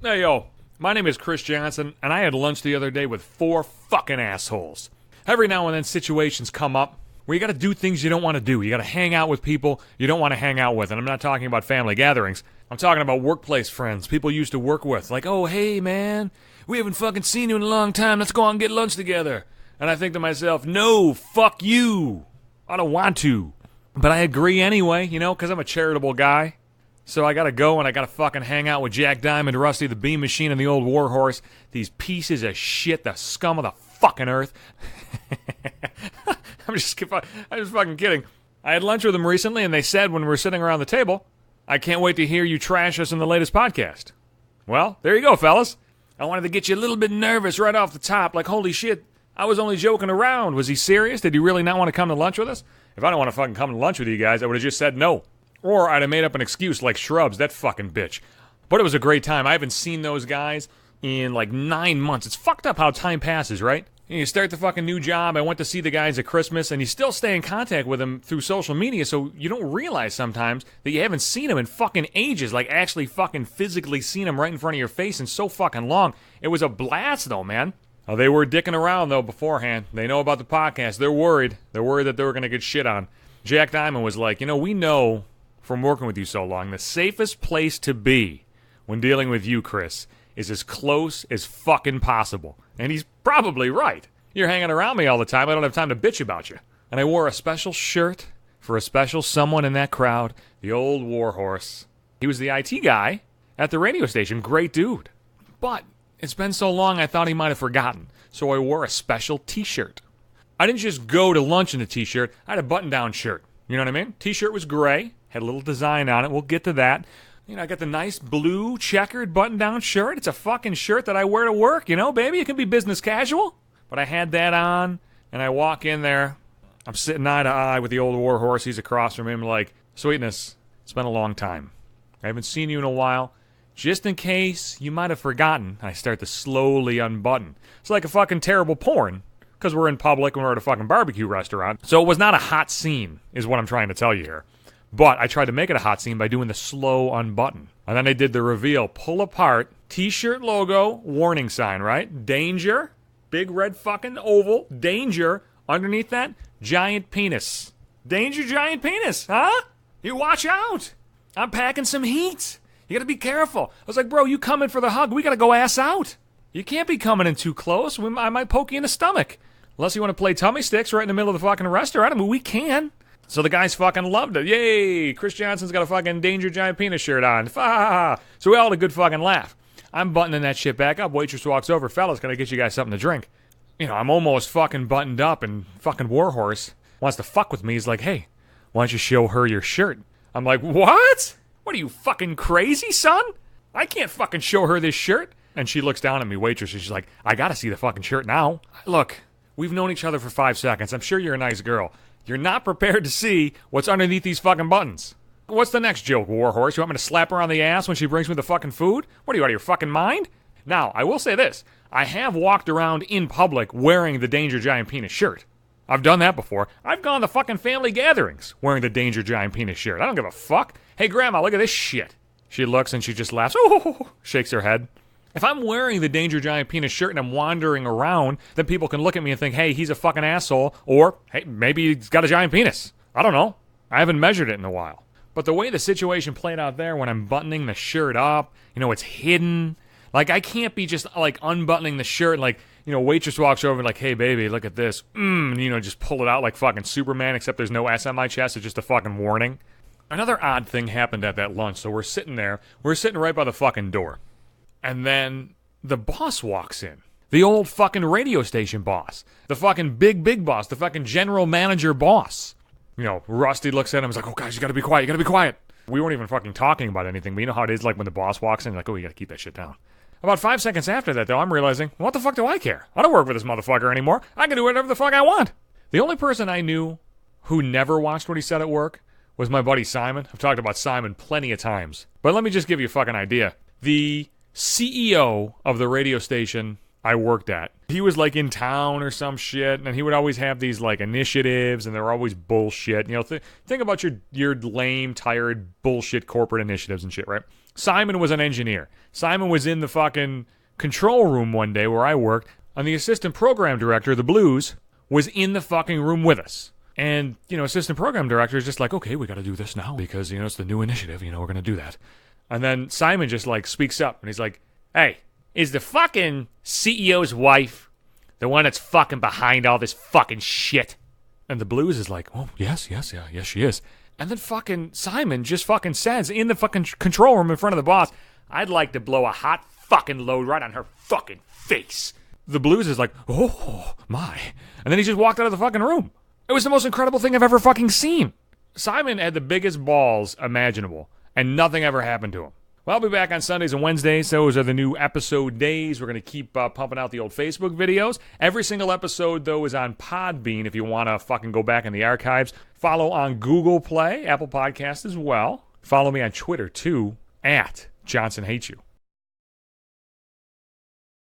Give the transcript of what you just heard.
Hey, yo, my name is Chris Johnson, and I had lunch the other day with 4 fucking assholes. Every now and then situations come up where you gotta do things you don't want to do. You gotta hang out with people you don't want to hang out with. And I'm not talking about family gatherings. I'm talking about workplace friends, people you used to work with. Like, oh, hey, man, we haven't fucking seen you in a long time. Let's go out and get lunch together. And I think to myself, no, fuck you. I don't want to. But I agree anyway, you know, because I'm a charitable guy. So I gotta go and I gotta fucking hang out with Jack Diamond, Rusty the Beam Machine, and the old Warhorse. These pieces of shit, the scum of the fucking earth. I'm just fucking kidding. I had lunch with them recently, and they said when we were sitting around the table, I can't wait to hear you trash us in the latest podcast. Well, there you go, fellas. I wanted to get you a little bit nervous right off the top, like, holy shit, I was only joking around. Was he serious? Did he really not want to come to lunch with us? If I don't want to fucking come to lunch with you guys, I would have just said no. Or I'd have made up an excuse like Shrubs, that fucking bitch. But it was a great time. I haven't seen those guys in like 9 months. It's fucked up how time passes, right? You start the fucking new job. I went to see the guys at Christmas, and you still stay in contact with them through social media, so you don't realize sometimes that you haven't seen them in fucking ages, like actually fucking physically seen them right in front of your face in so fucking long. It was a blast, though, man. Oh, they were dicking around, though, beforehand. They know about the podcast. They're worried. They're worried that they were going to get shit on. Jack Diamond was like, you know, we know from working with you so long, the safest place to be when dealing with you, Chris, is as close as fucking possible. And he's probably right. You're hanging around me all the time. I don't have time to bitch about you. And I wore a special shirt for a special someone in that crowd, the old Warhorse. He was the IT guy at the radio station. Great dude. But it's been so long I thought he might have forgotten. So I wore a special t-shirt. I didn't just go to lunch in a t-shirt. I had a button-down shirt. You know what I mean? T-shirt was gray. Had a little design on it. We'll get to that. You know, I got the nice blue checkered button-down shirt. It's a fucking shirt that I wear to work, you know, baby. It can be business casual. But I had that on, and I walk in there. I'm sitting eye to eye with the old Warhorse. He's across from him like, Sweetness, it's been a long time. I haven't seen you in a while. Just in case you might have forgotten, I start to slowly unbutton. It's like a fucking terrible porn, because we're in public and we're at a fucking barbecue restaurant. So it was not a hot scene, is what I'm trying to tell you here. But I tried to make it a hot scene by doing the slow unbutton. And then I did the reveal, pull apart, t-shirt logo, warning sign, right? Danger, big red fucking oval, danger. Underneath that, giant penis. Danger, giant penis, huh? You watch out. I'm packing some heat. You gotta be careful. I was like, bro, you coming for the hug. We gotta go ass out. You can't be coming in too close. I might poke you in the stomach. Unless you want to play tummy sticks right in the middle of the fucking restaurant. I mean, we can. So the guys fucking loved it. Yay! Chris Johnson's got a fucking Danger Giant Penis shirt on. So we all had a good fucking laugh. I'm buttoning that shit back up. Waitress walks over. Fellas, can I get you guys something to drink? You know, I'm almost fucking buttoned up, and fucking Warhorse wants to fuck with me. He's like, hey, why don't you show her your shirt? I'm like, what? What are you, fucking crazy, son? I can't fucking show her this shirt. And she looks down at me, waitress, and she's like, I gotta see the fucking shirt now. Look, we've known each other for 5 seconds. I'm sure you're a nice girl. You're not prepared to see what's underneath these fucking buttons. What's the next joke, Warhorse? You want me to slap her on the ass when she brings me the fucking food? What are you, out of your fucking mind? Now, I will say this. I have walked around in public wearing the Danger Giant Penis shirt. I've done that before. I've gone to fucking family gatherings wearing the Danger Giant Penis shirt. I don't give a fuck. Hey, Grandma, look at this shit. She looks and she just laughs. Oh, shakes her head. If I'm wearing the Danger Giant Penis shirt and I'm wandering around, then people can look at me and think, hey, he's a fucking asshole, or, hey, maybe he's got a giant penis. I don't know. I haven't measured it in a while. But the way the situation played out there when I'm buttoning the shirt up, you know, it's hidden. Like, I can't be just, like, unbuttoning the shirt and, like, you know, waitress walks over and like, hey, baby, look at this. And, you know, just pull it out like fucking Superman, except there's no S on my chest. It's just a fucking warning. Another odd thing happened at that lunch. So we're sitting there. We're sitting right by the fucking door. And then the boss walks in. The old fucking radio station boss. The fucking big boss. The fucking general manager boss. You know, Rusty looks at him and is like, oh, guys, you gotta be quiet. You gotta be quiet. We weren't even fucking talking about anything. But you know how it is like when the boss walks in, like, oh, you gotta keep that shit down. About 5 seconds after that, though, I'm realizing, what the fuck do I care? I don't work for this motherfucker anymore. I can do whatever the fuck I want. The only person I knew who never watched what he said at work was my buddy Simon. I've talked about Simon plenty of times. But let me just give you a fucking idea. The CEO of the radio station I worked at, he was like in town or some shit, and he would always have these like initiatives, and they're always bullshit. You know, think about your lame, tired, bullshit corporate initiatives and shit, right? Simon was an engineer. Simon was in the fucking control room one day where I worked, and the assistant program director of the Blues was in the fucking room with us. And, assistant program director is just like, okay, we got to do this now because, it's the new initiative. We're going to do that. And then Simon just, speaks up, and he's like, hey, is the fucking CEO's wife the one that's fucking behind all this fucking shit? And the Blues is like, oh, yes, she is. And then fucking Simon just fucking says in the fucking control room in front of the boss, I'd like to blow a hot fucking load right on her fucking face. The Blues is like, oh, my. And then he just walked out of the fucking room. It was the most incredible thing I've ever fucking seen. Simon had the biggest balls imaginable, and nothing ever happened to him. Well, I'll be back on Sundays and Wednesdays. Those are the new episode days. We're going to keep pumping out the old Facebook videos. Every single episode, though, is on Podbean if you want to fucking go back in the archives. Follow on Google Play, Apple Podcasts as well. Follow me on Twitter, too, @JohnsonHateYou.